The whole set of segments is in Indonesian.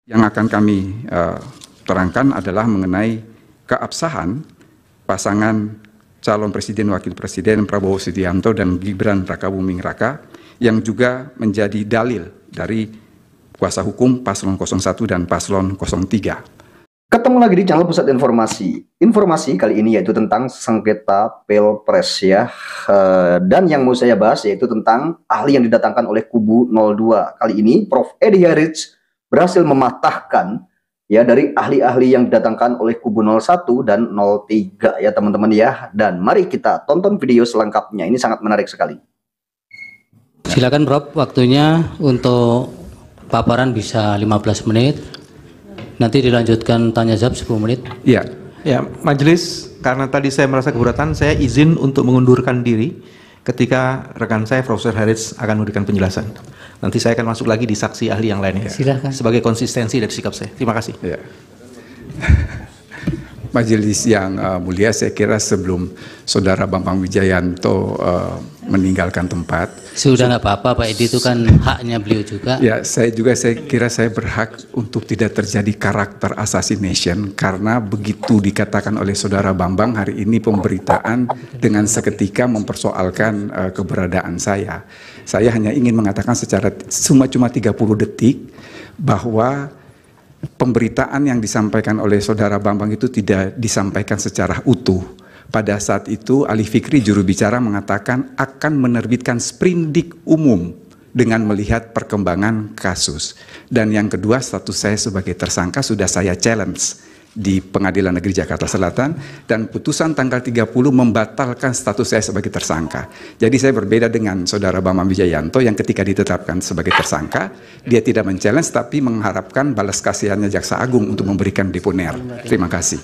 Yang akan kami terangkan adalah mengenai keabsahan pasangan calon presiden wakil presiden Prabowo Subianto dan Gibran Rakabuming Raka yang juga menjadi dalil dari kuasa hukum paslon 01 dan paslon 03. Ketemu lagi di channel Pusat Informasi. Informasi kali ini yaitu tentang sengketa Pilpres ya. Dan yang mau saya bahas yaitu tentang ahli yang didatangkan oleh kubu 02. Kali ini Prof. Edi Harits berhasil mematahkan ya dari ahli-ahli yang didatangkan oleh kubu 01 dan 03 ya teman-teman ya. Dan mari kita tonton video selengkapnya. Ini sangat menarik sekali. Silakan Prof, waktunya untuk paparan bisa 15 menit. Nanti dilanjutkan tanya jawab 10 menit. Ya, majelis, karena tadi saya merasa keberatan, saya izin untuk mengundurkan diri ketika rekan saya Profesor Harits akan memberikan penjelasan. Nanti saya akan masuk lagi di saksi ahli yang lainnya. Silakan. Sebagai konsistensi dari sikap saya. Terima kasih. Ya. Majelis yang mulia, saya kira sebelum Saudara Bambang Wijayanto meninggalkan tempat. Sudah nggak apa-apa Pak Edi, itu kan haknya beliau juga. Ya, saya kira saya berhak untuk tidak terjadi karakter assassination karena begitu dikatakan oleh Saudara Bambang hari ini pemberitaan dengan seketika mempersoalkan keberadaan saya. Saya hanya ingin mengatakan secara cuma 30 detik bahwa pemberitaan yang disampaikan oleh Saudara Bambang itu tidak disampaikan secara utuh. Pada saat itu Ali Fikri juru bicara mengatakan akan menerbitkan sprindik umum dengan melihat perkembangan kasus. Dan yang kedua, status saya sebagai tersangka sudah saya challenge di Pengadilan Negeri Jakarta Selatan dan putusan tanggal 30 membatalkan status saya sebagai tersangka. Jadi saya berbeda dengan Saudara Bambang Wijayanto yang ketika ditetapkan sebagai tersangka, dia tidak men-challenge tapi mengharapkan balas kasihannya Jaksa Agung untuk memberikan deponer. Terima kasih.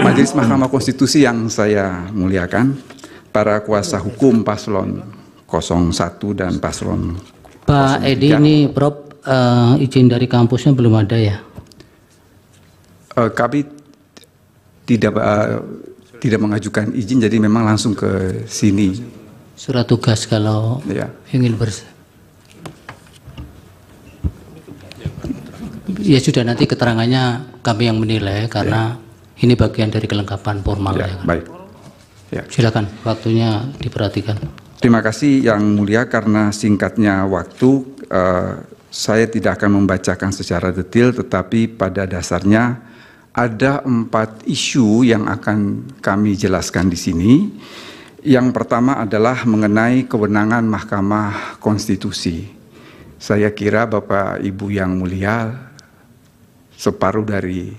Majelis Mahkamah Konstitusi yang saya muliakan, para kuasa hukum paslon 01 dan paslon 03. Pak Edi, ini Prof, izin dari kampusnya belum ada ya? Kami tidak mengajukan izin, jadi memang langsung ke sini. Surat tugas kalau Ya. ingin ya sudah, nanti keterangannya kami yang menilai karena ini bagian dari kelengkapan formal. Ya, ya kan? baik. Ya. Silakan, waktunya diperhatikan. Terima kasih Yang Mulia, karena singkatnya waktu, saya tidak akan membacakan secara detail, tetapi pada dasarnya ada 4 isu yang akan kami jelaskan di sini. Yang pertama adalah mengenai kewenangan Mahkamah Konstitusi. Saya kira Bapak Ibu yang mulia, separuh dari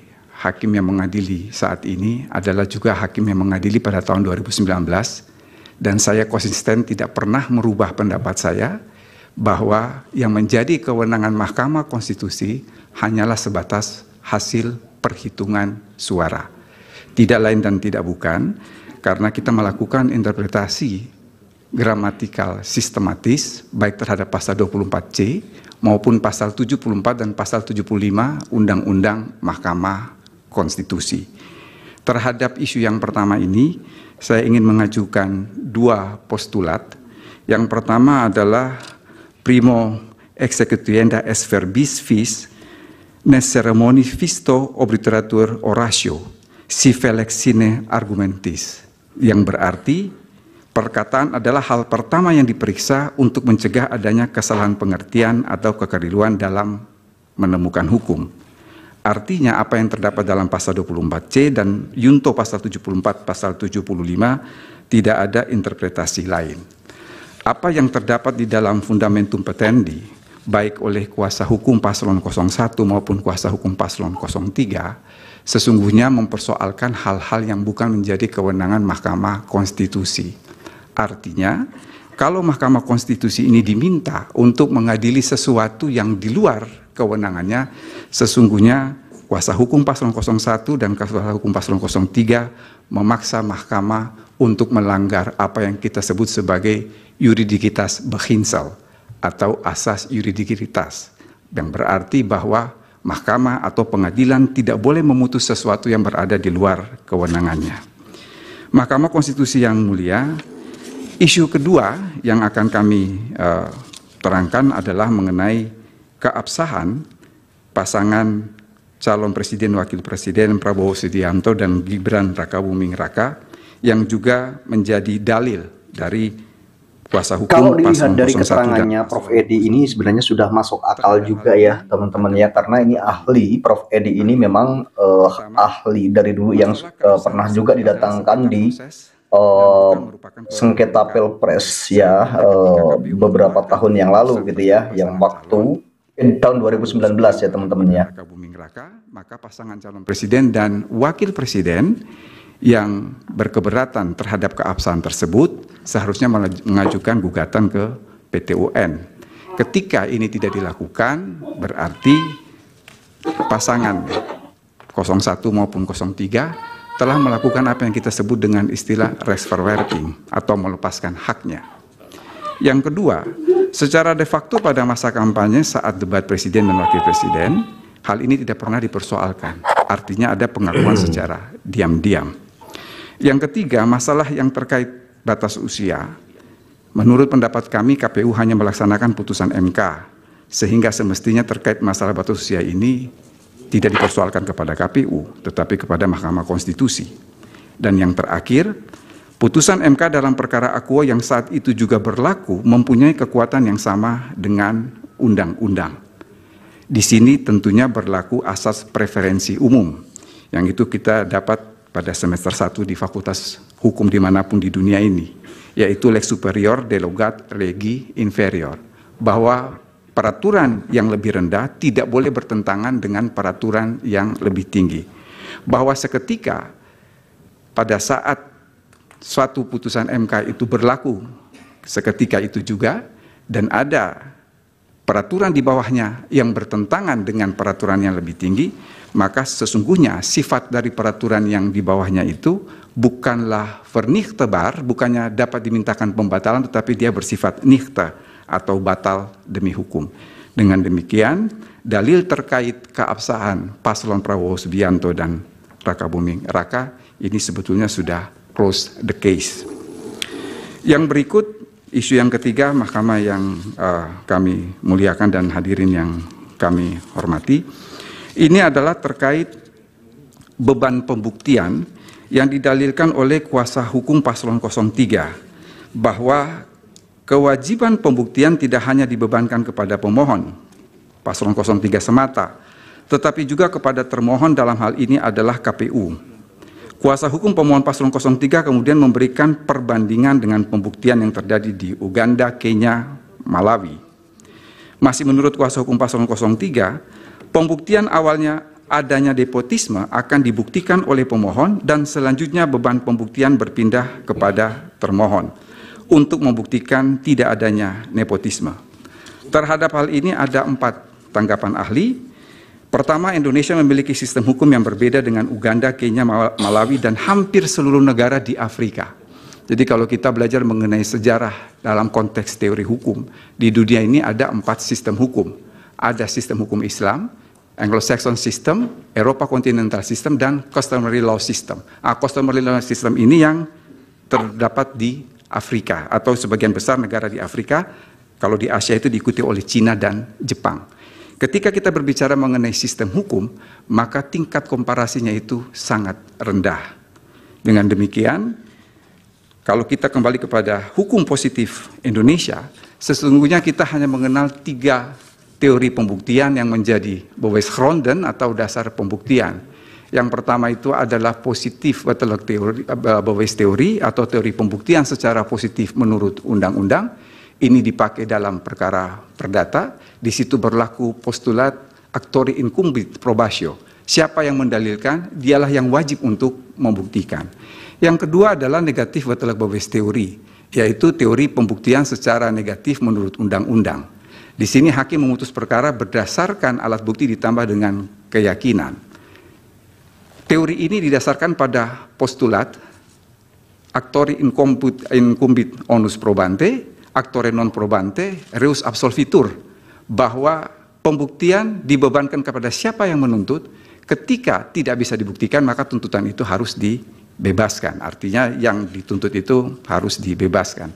hakim yang mengadili saat ini adalah juga hakim yang mengadili pada tahun 2019, dan saya konsisten tidak pernah merubah pendapat saya bahwa yang menjadi kewenangan Mahkamah Konstitusi hanyalah sebatas hasil perhitungan suara. Tidak lain dan tidak bukan, karena kita melakukan interpretasi gramatikal sistematis baik terhadap pasal 24C maupun pasal 74 dan pasal 75 Undang-Undang Mahkamah Konstitusi. Terhadap isu yang pertama ini, saya ingin mengajukan 2 postulat. Yang pertama adalah primo execuenda es verbis vis nes ceremoni visto obituratur oratio si felix sine argumentis, yang berarti perkataan adalah hal pertama yang diperiksa untuk mencegah adanya kesalahan pengertian atau kekeliruan dalam menemukan hukum. Artinya apa yang terdapat dalam pasal 24C dan Yunto pasal 74, pasal 75 tidak ada interpretasi lain. Apa yang terdapat di dalam fundamentum petendi, baik oleh kuasa hukum paslon 01 maupun kuasa hukum paslon 03, sesungguhnya mempersoalkan hal-hal yang bukan menjadi kewenangan Mahkamah Konstitusi. Artinya, kalau Mahkamah Konstitusi ini diminta untuk mengadili sesuatu yang di luar kewenangannya, sesungguhnya kuasa hukum paslon 01 dan kuasa hukum paslon 03 memaksa Mahkamah untuk melanggar apa yang kita sebut sebagai juridikitas beginsel atau asas juridikitas, yang berarti bahwa Mahkamah atau pengadilan tidak boleh memutus sesuatu yang berada di luar kewenangannya. Mahkamah Konstitusi yang mulia, isu kedua yang akan kami terangkan adalah mengenai keabsahan pasangan calon presiden wakil presiden Prabowo Subianto dan Gibran Rakabuming Raka yang juga menjadi dalil dari kuasa hukum Kalau dilihat paslon dari 01 keterangannya Prof. Edi ini sebenarnya sudah masuk akal juga ya teman-teman ya, karena ini ahli, Prof. Edi ini memang ahli dari dulu yang pernah juga didatangkan di sengketa Pilpres ya beberapa tahun yang lalu gitu ya, yang waktu tahun 2019 ya teman-teman ya. Maka pasangan calon presiden dan wakil presiden yang berkeberatan terhadap keabsahan tersebut seharusnya mengajukan gugatan ke PT UN. Ketika ini tidak dilakukan, berarti pasangan 01 maupun 03 telah melakukan apa yang kita sebut dengan istilah reverting atau melepaskan haknya. Yang kedua, secara de facto pada masa kampanye saat debat presiden dan wakil presiden, hal ini tidak pernah dipersoalkan. Artinya ada pengakuan secara diam-diam. Yang ketiga, masalah yang terkait batas usia. Menurut pendapat kami, KPU hanya melaksanakan putusan MK, sehingga semestinya terkait masalah batas usia ini tidak dipersoalkan kepada KPU, tetapi kepada Mahkamah Konstitusi. Dan yang terakhir, putusan MK dalam perkara Aquo yang saat itu juga berlaku mempunyai kekuatan yang sama dengan undang-undang. Di sini tentunya berlaku asas preferensi umum, yang itu kita dapat pada semester 1 di Fakultas Hukum dimanapun di dunia ini, yaitu lex superior derogat legi inferior, bahwa peraturan yang lebih rendah tidak boleh bertentangan dengan peraturan yang lebih tinggi. Bahwa seketika pada saat suatu putusan MK itu berlaku, seketika itu juga, dan ada peraturan di bawahnya yang bertentangan dengan peraturan yang lebih tinggi, maka sesungguhnya sifat dari peraturan yang di bawahnya itu bukanlah vernichtebar, bukannya dapat dimintakan pembatalan, tetapi dia bersifat nichte atau batal demi hukum. Dengan demikian, dalil terkait keabsahan paslon Prabowo Subianto dan Rakabuming Raka ini sebetulnya sudah close the case. Yang berikut, isu yang ketiga, Mahkamah yang kami muliakan dan hadirin yang kami hormati, ini adalah terkait beban pembuktian yang didalilkan oleh kuasa hukum paslon 03, bahwa kewajiban pembuktian tidak hanya dibebankan kepada pemohon, paslon 03 semata, tetapi juga kepada termohon, dalam hal ini adalah KPU. Kuasa hukum pemohon paslon 03 kemudian memberikan perbandingan dengan pembuktian yang terjadi di Uganda, Kenya, Malawi. Masih menurut kuasa hukum paslon 03, pembuktian awalnya adanya nepotisme akan dibuktikan oleh pemohon dan selanjutnya beban pembuktian berpindah kepada termohon untuk membuktikan tidak adanya nepotisme. Terhadap hal ini ada 4 tanggapan ahli. Pertama, Indonesia memiliki sistem hukum yang berbeda dengan Uganda, Kenya, Malawi, dan hampir seluruh negara di Afrika. Jadi kalau kita belajar mengenai sejarah dalam konteks teori hukum, di dunia ini ada 4 sistem hukum. Ada sistem hukum Islam, Anglo-Saxon System, Eropa Continental System, dan Customary Law System. Customary Law System ini yang terdapat di Afrika, atau sebagian besar negara di Afrika. Kalau di Asia itu diikuti oleh Cina dan Jepang. Ketika kita berbicara mengenai sistem hukum, maka tingkat komparasinya itu sangat rendah. Dengan demikian, kalau kita kembali kepada hukum positif Indonesia, sesungguhnya kita hanya mengenal 3 teori pembuktian yang menjadi bewijsgronden atau dasar pembuktian. Yang pertama itu adalah positif bewijsteorie atau teori pembuktian secara positif menurut undang-undang. Ini dipakai dalam perkara perdata. Di situ berlaku postulat actori incumbit probatio. Siapa yang mendalilkan, dialah yang wajib untuk membuktikan. Yang kedua adalah negatif bewijsteorie, yaitu teori pembuktian secara negatif menurut undang-undang. Di sini hakim memutus perkara berdasarkan alat bukti ditambah dengan keyakinan. Teori ini didasarkan pada postulat actori incumbit onus probante, actore non probante, reus absolvitur, bahwa pembuktian dibebankan kepada siapa yang menuntut. Ketika tidak bisa dibuktikan, maka tuntutan itu harus dibebaskan. Artinya yang dituntut itu harus dibebaskan.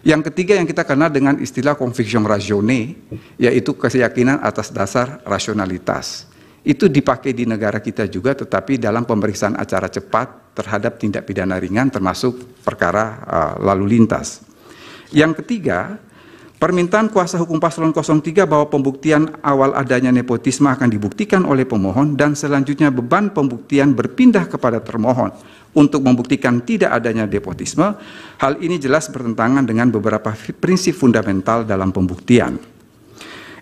Yang ketiga yang kita kenal dengan istilah conviction ratione, yaitu keyakinan atas dasar rasionalitas. Itu dipakai di negara kita juga, tetapi dalam pemeriksaan acara cepat terhadap tindak pidana ringan termasuk perkara lalu lintas. Yang ketiga, permintaan kuasa hukum paslon 03 bahwa pembuktian awal adanya nepotisme akan dibuktikan oleh pemohon dan selanjutnya beban pembuktian berpindah kepada termohon untuk membuktikan tidak adanya nepotisme. Hal ini jelas bertentangan dengan beberapa prinsip fundamental dalam pembuktian.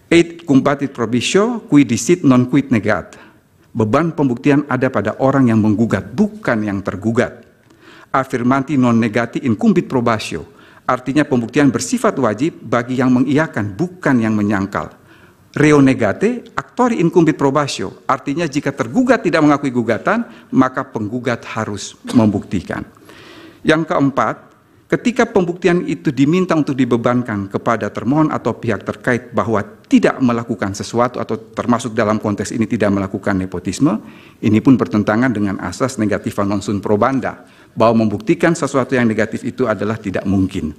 Et combatit probitio qui dicit non quid negat. Beban pembuktian ada pada orang yang menggugat, bukan yang tergugat. Affirmanti non negati incumbit probatio. Artinya pembuktian bersifat wajib bagi yang mengiyakan, bukan yang menyangkal. Reo negate, actori incumbit probatio. Artinya jika tergugat tidak mengakui gugatan, maka penggugat harus membuktikan. Yang keempat, ketika pembuktian itu diminta untuk dibebankan kepada termohon atau pihak terkait bahwa tidak melakukan sesuatu atau termasuk dalam konteks ini tidak melakukan nepotisme, ini pun bertentangan dengan asas negativa non sunt probanda, bahwa membuktikan sesuatu yang negatif itu adalah tidak mungkin.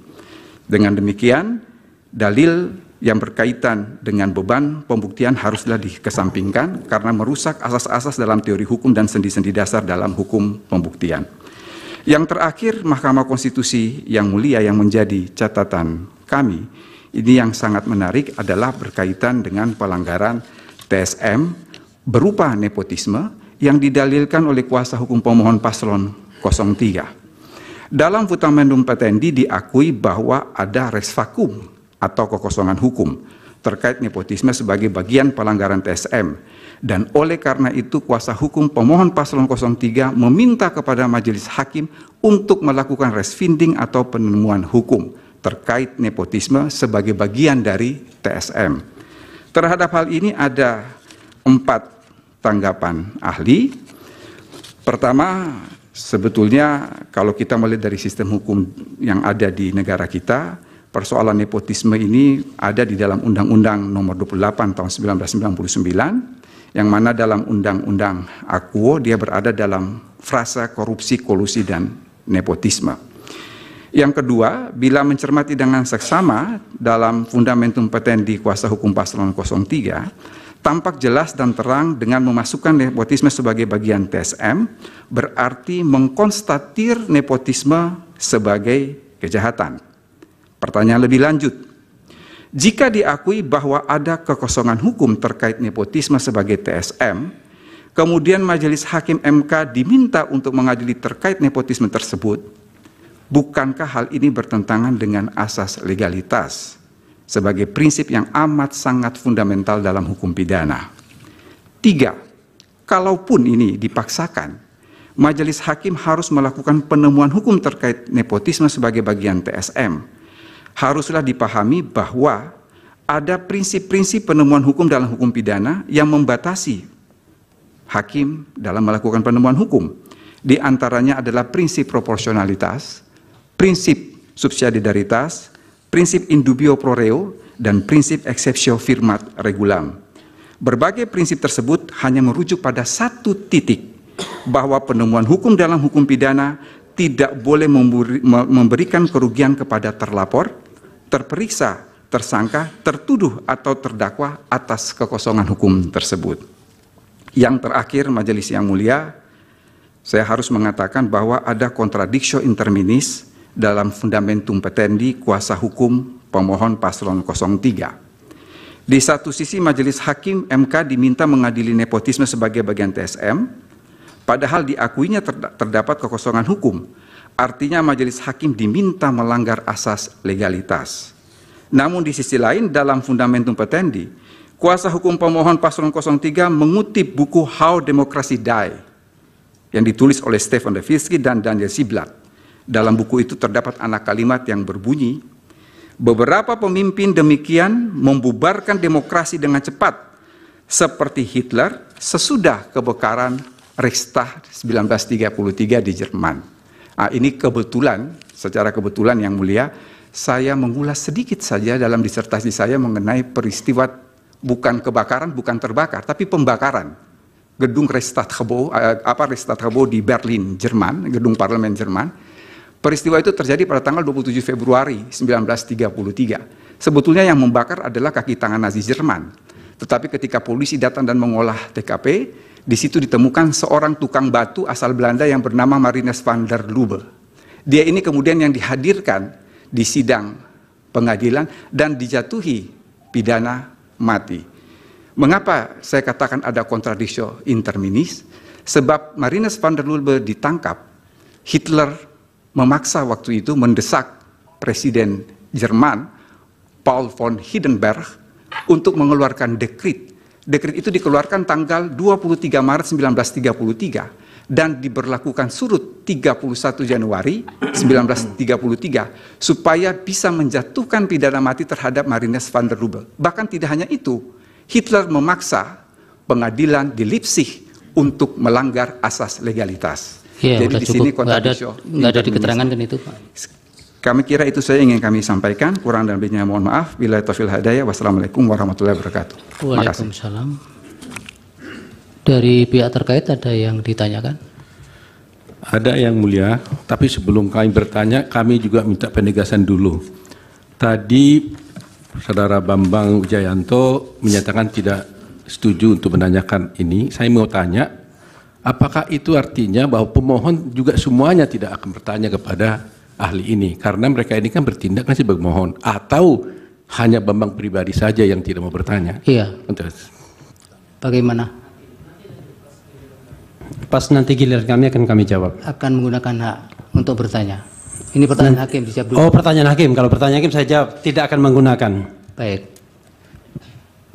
Dengan demikian, dalil yang berkaitan dengan beban pembuktian haruslah dikesampingkan karena merusak asas-asas dalam teori hukum dan sendi-sendi dasar dalam hukum pembuktian. Yang terakhir, Mahkamah Konstitusi yang mulia yang menjadi catatan kami, ini yang sangat menarik adalah berkaitan dengan pelanggaran TSM berupa nepotisme yang didalilkan oleh kuasa hukum pemohon paslon 03. Dalam Fundamentum Petendi diakui bahwa ada res vacuum atau kekosongan hukum terkait nepotisme sebagai bagian pelanggaran TSM. Dan oleh karena itu kuasa hukum pemohon paslon 03 meminta kepada majelis hakim untuk melakukan res finding atau penemuan hukum terkait nepotisme sebagai bagian dari TSM. Terhadap hal ini ada 4 tanggapan ahli. Pertama, sebetulnya kalau kita melihat dari sistem hukum yang ada di negara kita, persoalan nepotisme ini ada di dalam Undang-Undang Nomor 28 tahun 1999, yang mana dalam Undang-Undang Akuo dia berada dalam frasa korupsi, kolusi, dan nepotisme. Yang kedua, bila mencermati dengan seksama dalam Fundamentum Petendi kuasa hukum paslon 03, tampak jelas dan terang dengan memasukkan nepotisme sebagai bagian TSM, berarti mengkonstatir nepotisme sebagai kejahatan. Pertanyaan lebih lanjut, jika diakui bahwa ada kekosongan hukum terkait nepotisme sebagai TSM, kemudian Majelis Hakim MK diminta untuk mengadili terkait nepotisme tersebut, bukankah hal ini bertentangan dengan asas legalitas sebagai prinsip yang amat sangat fundamental dalam hukum pidana? 3. Kalaupun ini dipaksakan, Majelis Hakim harus melakukan penemuan hukum terkait nepotisme sebagai bagian TSM. Haruslah dipahami bahwa ada prinsip-prinsip penemuan hukum dalam hukum pidana yang membatasi hakim dalam melakukan penemuan hukum. Di antaranya adalah prinsip proporsionalitas, prinsip subsidiaritas, prinsip in dubio pro reo, dan prinsip exceptio firmat regulam. Berbagai prinsip tersebut hanya merujuk pada satu titik, bahwa penemuan hukum dalam hukum pidana tidak boleh memberikan kerugian kepada terlapor, terperiksa, tersangka, tertuduh, atau terdakwa atas kekosongan hukum tersebut. Yang terakhir, Majelis yang mulia, saya harus mengatakan bahwa ada contradictio interminis dalam Fundamentum Petendi kuasa hukum pemohon paslon 03. Di satu sisi Majelis Hakim MK diminta mengadili nepotisme sebagai bagian TSM, padahal diakuinya terdapat kekosongan hukum. Artinya Majelis Hakim diminta melanggar asas legalitas. Namun di sisi lain dalam Fundamentum Petendi, kuasa hukum pemohon paslon 03 mengutip buku How Democracy Die yang ditulis oleh Stefan Levitsky dan Daniel Ziblatt. Dalam buku itu terdapat anak kalimat yang berbunyi, beberapa pemimpin demikian membubarkan demokrasi dengan cepat seperti Hitler sesudah kebakaran Reichstag 1933 di Jerman. Ini kebetulan, secara kebetulan yang mulia, saya mengulas sedikit saja dalam disertasi saya mengenai peristiwa bukan kebakaran, bukan terbakar, tapi pembakaran gedung Reichstag di Berlin, Jerman, gedung parlemen Jerman. Peristiwa itu terjadi pada tanggal 27 Februari 1933. Sebetulnya yang membakar adalah kaki tangan Nazi Jerman. Tetapi ketika polisi datang dan mengolah TKP, di situ ditemukan seorang tukang batu asal Belanda yang bernama Marinus van der Lubbe. Dia ini kemudian yang dihadirkan di sidang pengadilan dan dijatuhi pidana mati. Mengapa saya katakan ada kontradisio interminis? Sebab Marinus van der Lubbe ditangkap, Hitler memaksa waktu itu mendesak Presiden Jerman Paul von Hindenburg untuk mengeluarkan dekret. Dekret itu dikeluarkan tanggal 23 Maret 1933 dan diberlakukan surut 31 Januari 1933 supaya bisa menjatuhkan pidana mati terhadap Marinus van der Lubbe. Bahkan tidak hanya itu, Hitler memaksa pengadilan di Leipzig untuk melanggar asas legalitas. Ya, jadi di sini kontradisio. Nggak ada di keterangan kan itu, Pak? Kami kira itu saya ingin kami sampaikan. Kurang dan lebihnya mohon maaf. Billahi taufiq wal hidayah. Wassalamualaikum warahmatullahi wabarakatuh. Waalaikumsalam. Dari pihak terkait ada yang ditanyakan? Ada yang mulia, tapi sebelum kami bertanya, kami juga minta penegasan dulu. Tadi Saudara Bambang Wijayanto menyatakan tidak setuju untuk menanyakan ini. Saya mau tanya, apakah itu artinya bahwa pemohon juga semuanya tidak akan bertanya kepada ahli ini? Karena mereka ini kan bertindak kan sebagai pemohon. Atau hanya Bambang pribadi saja yang tidak mau bertanya? Iya. Bagaimana? Pas nanti giliran kami akan kami jawab. Akan menggunakan hak untuk bertanya. Ini pertanyaan hakim, dijawab dulu. Oh, pertanyaan hakim. Kalau pertanyaan hakim saya jawab tidak akan menggunakan. Baik.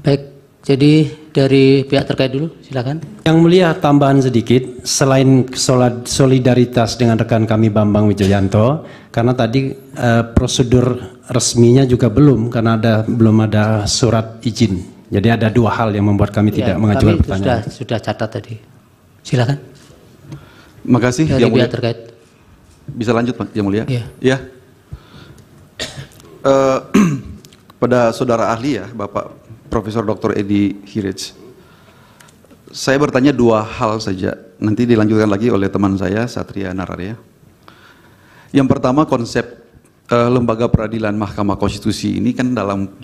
Baik. Jadi dari pihak terkait dulu, silakan. Yang mulia, tambahan sedikit selain solidaritas dengan rekan kami Bambang Wijayanto, karena tadi prosedur resminya juga belum, karena belum ada surat izin. Jadi ada dua hal yang membuat kami tidak mengajukan pertanyaan. Sudah catat tadi. Silakan. Terima kasih dari yang mulia. pihak terkait. Bisa lanjut Pak yang mulia? Iya. Ya. Pada saudara ahli ya, Bapak Profesor Dr. Edi Hirij. Saya bertanya dua hal saja, nanti dilanjutkan lagi oleh teman saya, Satria Nararya. Yang pertama, konsep lembaga peradilan Mahkamah Konstitusi ini kan dalam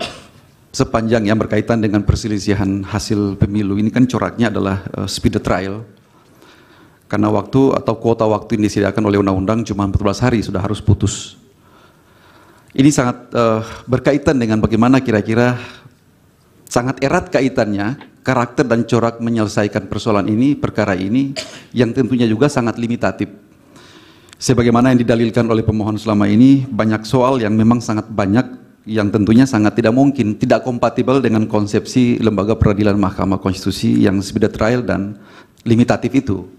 sepanjang yang berkaitan dengan perselisihan hasil pemilu, ini kan coraknya adalah speed trial. Karena waktu atau kuota waktu yang disediakan oleh undang-undang cuma 14 hari sudah harus putus. Ini sangat berkaitan dengan bagaimana kira-kira sangat erat kaitannya karakter dan corak menyelesaikan persoalan ini, perkara ini, yang tentunya juga sangat limitatif. Sebagaimana yang didalilkan oleh pemohon selama ini, banyak soal yang memang sangat banyak, yang tentunya sangat tidak mungkin, tidak kompatibel dengan konsepsi lembaga peradilan Mahkamah Konstitusi yang speed trial dan limitatif itu.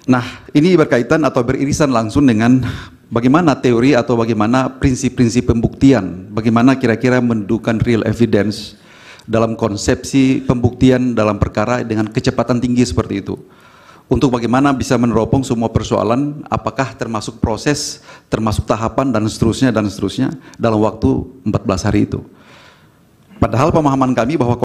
Nah, ini berkaitan atau beririsan langsung dengan bagaimana teori atau bagaimana prinsip-prinsip pembuktian, bagaimana kira-kira mendudukan real evidence dalam konsepsi pembuktian dalam perkara dengan kecepatan tinggi seperti itu. Untuk bagaimana bisa meneropong semua persoalan, apakah termasuk proses, termasuk tahapan dan seterusnya dalam waktu 14 hari itu. Padahal pemahaman kami bahwa